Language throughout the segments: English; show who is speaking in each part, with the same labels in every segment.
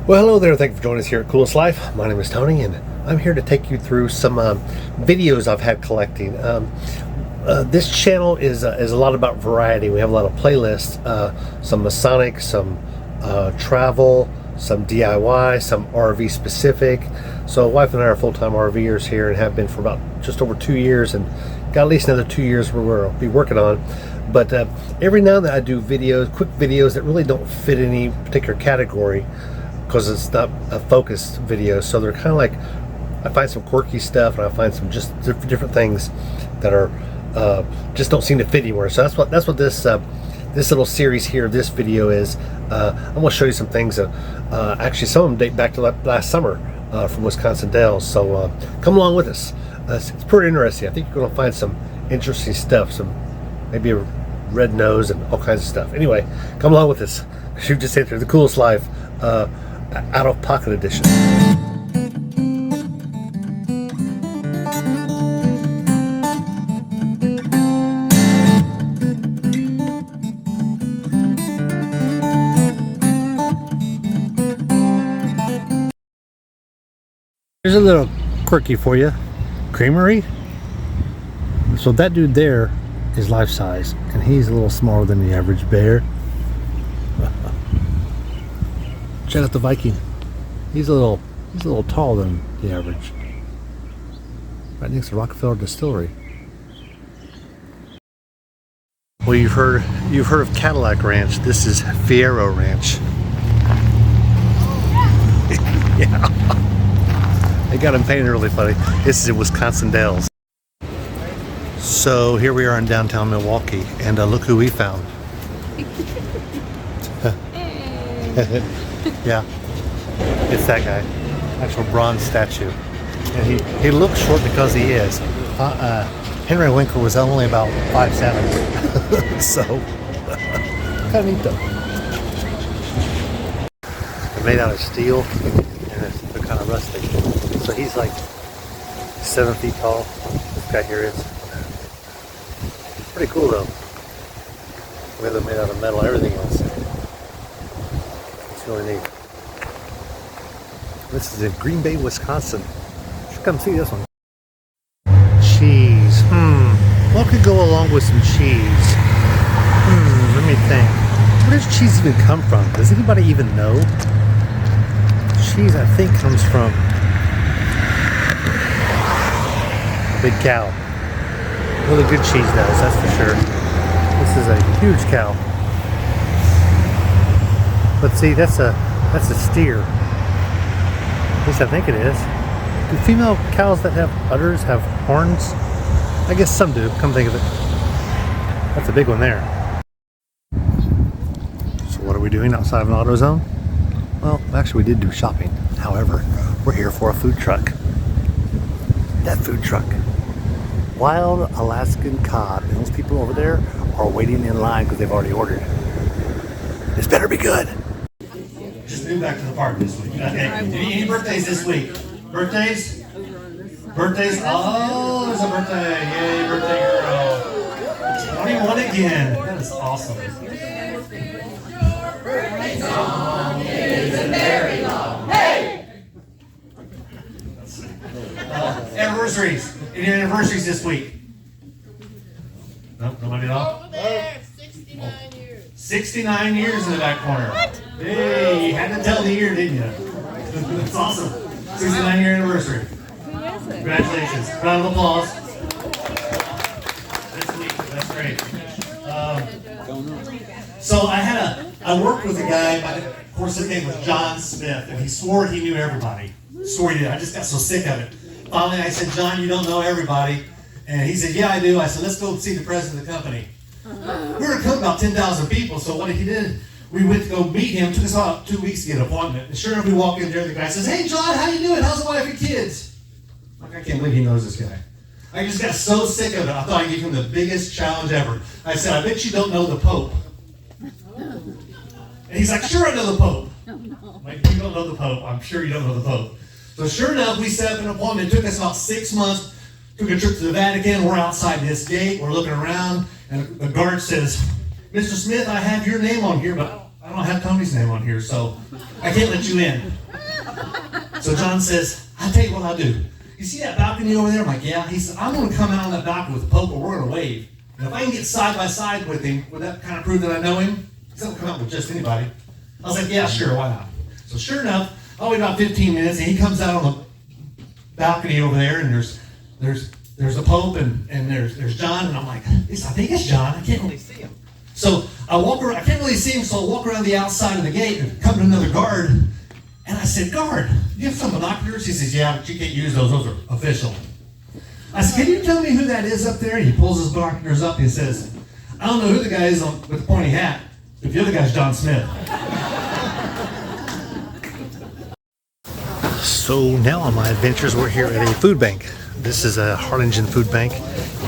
Speaker 1: Well, hello there. Thank you for joining us here at Coolest Life. My name is Tony, and I'm here to take you through some videos I've had collecting. This channel is a lot about variety. We have a lot of playlists, some Masonic, some travel, some DIY, some RV specific. So, wife and I are full-time RVers here and have been for about just over 2 years, and got at least another 2 years where we'll be working on. But every now and then I do videos, quick videos that really don't fit any particular category, because it's not a focused video. So they're kind of like, I find some quirky stuff and I find some just different things that are just don't seem to fit anywhere. So that's what this little series here, this video is. I'm going to show you some things that actually some of them date back to last summer from Wisconsin Dells. So come along with us. It's pretty interesting. I think you're going to find some interesting stuff, some maybe a red nose and all kinds of stuff. Anyway, come along with us. You just entered the Coolest Life out of pocket edition. Here's a little quirky for you. Creamery. So that dude there is life size, and he's a little smaller than the average bear. Check out the Viking. He's a little taller than the average. Right next to Rockefeller Distillery. Well, you've heard of Cadillac Ranch. This is Fierro Ranch. Yeah. They got him painted really funny. This is in Wisconsin Dells. So here we are in downtown Milwaukee, and look who we found. Yeah, it's that guy, actual bronze statue, and he looks short because he is. Henry Winkler was only about 5'7", so kind of neat though. They're made out of steel, and they're kind of rustic. So he's like 7 feet tall. This guy here is pretty cool though. They're made out of metal, everything else. It's really neat. This is in Green Bay, Wisconsin. You should come see this one. Cheese. What could go along with some cheese? Let me think. Where does cheese even come from? Does anybody even know? Cheese, I think, comes from a big cow. Really good cheese does, that's for sure. This is a huge cow. Let's see, that's a steer. At least I think it is. Do female cows that have udders have horns? I guess some do, come think of it. That's a big one there. So what are we doing outside of an AutoZone? Well, actually we did do shopping. However, we're here for a food truck. That food truck. Wild Alaskan cod. And those people over there are waiting in line because they've already ordered. This better be good. Just moved back to the park this week. Okay. Any birthdays this week? Birthdays? Birthdays? Oh, there's a birthday. Yay, birthday girl. 21 again. That is awesome. Long isn't very long. Hey! Anniversaries. Any anniversaries this week? Nope, nobody at all?
Speaker 2: Over there, 69 years.
Speaker 1: 69 years in the back corner.
Speaker 2: What?
Speaker 1: Hey, you had to tell the year, didn't you? That's awesome. 69 year anniversary.
Speaker 2: Who is it?
Speaker 1: Congratulations. Round of applause. This week, that's great. So I worked with a guy, of course his name was John Smith, and he swore he knew everybody. Swore he did. I just got so sick of it. Finally, I said, John, you don't know everybody. And he said, yeah, I do. I said, let's go see the president of the company. We were about 10,000 people, so what he did, we went to go meet him. It took us about 2 weeks to get an appointment. And sure enough, we walk in there, the guy says, hey, John, how you doing? How's the wife and kids? Like, I can't believe he knows this guy. I just got so sick of it, I thought I'd give him the biggest challenge ever. I said, I bet you don't know the Pope. And he's like, sure I know the Pope. Like, you don't know the Pope. I'm sure you don't know the Pope. So sure enough, we set up an appointment. It took us about 6 months. Took a trip to the Vatican. We're outside this gate. We're looking around. And the guard says, Mr. Smith, I have your name on here, but
Speaker 3: I don't have Tony's name on here, so I can't let you in. So John says, I'll tell you what I'll do. You see that balcony over there? I'm like, yeah. He said, I'm going to come out on that balcony with the Pope, or we're going to wave. And if I can get side by side with him, would that kind of prove that I know him? He doesn't come out with just anybody. I was like, yeah, sure, why not? So sure enough, I wait about 15 minutes, and he comes out on the balcony over there, and there's the Pope, and there's John, and I'm like, I think it's John. I can't really see him. So I walk around, I can't really see him, so I walk around the outside of the gate and come to another guard. And I said, guard, do you have some binoculars? He says, yeah, but you can't use those. Those are official. I said, can you tell me who that is up there? And he pulls his binoculars up and he says, I don't know who the guy is with the pointy hat. If the other guy's John Smith.
Speaker 1: So now on my adventures, we're here at a food bank. This is a Harlingen food bank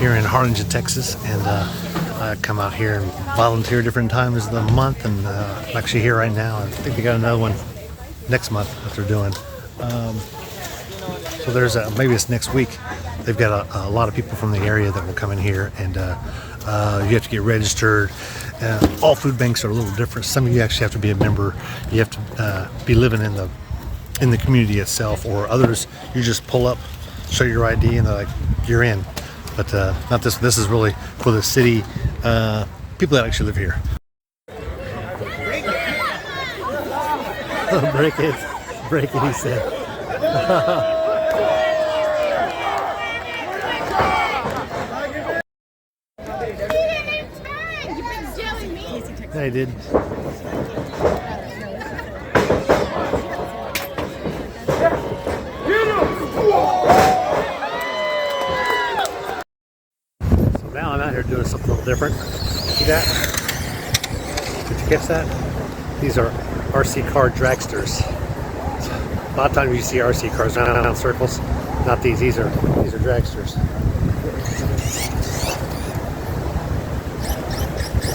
Speaker 1: here in Harlingen, Texas, and I come out here and volunteer different times of the month, and I'm actually here right now. I think they got another one next month that they're doing. So there's maybe it's next week. They've got a lot of people from the area that will come in here, and you have to get registered. All food banks are a little different. Some of you actually have to be a member. You have to be living in the community itself, or others you just pull up, show your ID, and they're like, you're in. But not this. This is really for the city people that actually live here. break it, he said. I did. So now I'm out here doing something a little different. See that? Did you catch that? These are RC car dragsters. A lot of times you see RC cars around circles. Not these. These are dragsters.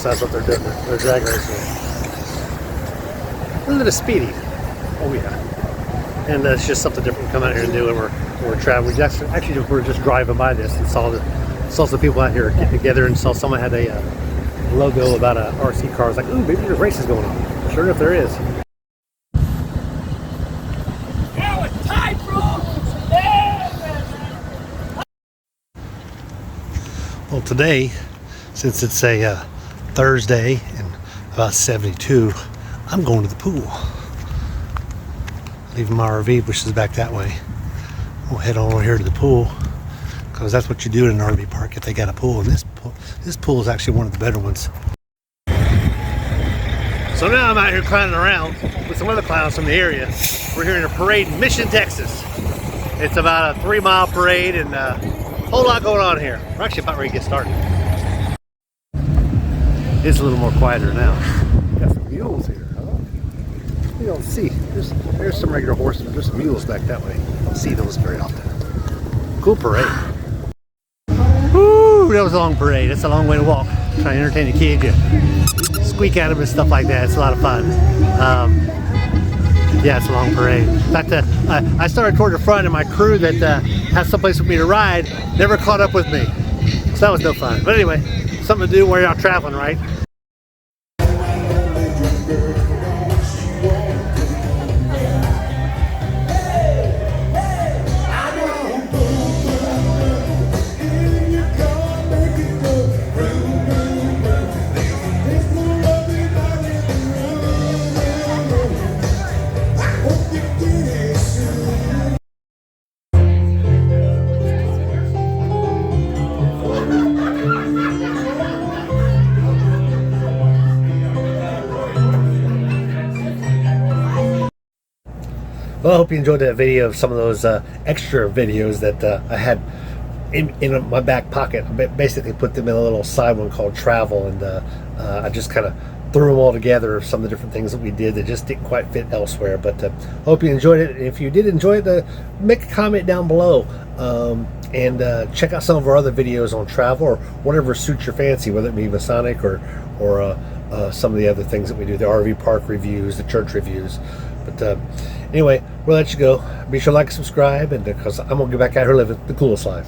Speaker 1: So that's what they're doing. They're drag racing. A little bit of speedy. Oh yeah. And it's just something different to come out here and do. And we're traveling. Actually, we're just driving by this and saw some people out here getting together, and saw someone had a logo about a RC car. I was like, ooh, maybe there's races going on. Sure enough, there is. Well, today, since it's a Thursday and about 72, I'm going to the pool. Leaving my RV, which is back that way. We'll head on over here to the pool, because that's what you do in an RV park if they got a pool. And this pool is actually one of the better ones. So now I'm out here clowning around with some other clowns from the area. We're here in a parade in Mission, Texas. It's about a 3-mile parade, and a whole lot going on here. We're actually about ready to get started. It's a little more quieter now. Got some mules here. You don't see. There's some regular horses, but there's some mules back that way. You don't see those very often. Cool parade. Woo! That was a long parade. That's a long way to walk. Try to entertain the kids. You squeak at them and stuff like that. It's a lot of fun. Yeah, it's a long parade. In fact, I started toward the front, and my crew that has someplace for me to ride never caught up with me. So that was no fun. But anyway, something to do while you're out traveling, right? Well, I hope you enjoyed that video of some of those extra videos that I had in my back pocket. I basically put them in a little side one called Travel, and I just kind of threw them all together of some of the different things that we did that just didn't quite fit elsewhere. But I hope you enjoyed it. If you did enjoy it, make a comment down below, and check out some of our other videos on travel or whatever suits your fancy, whether it be Masonic or some of the other things that we do, the RV park reviews, the church reviews. But anyway, we'll let you go. Be sure to like and subscribe, and because I'm going to get back out here living the coolest life.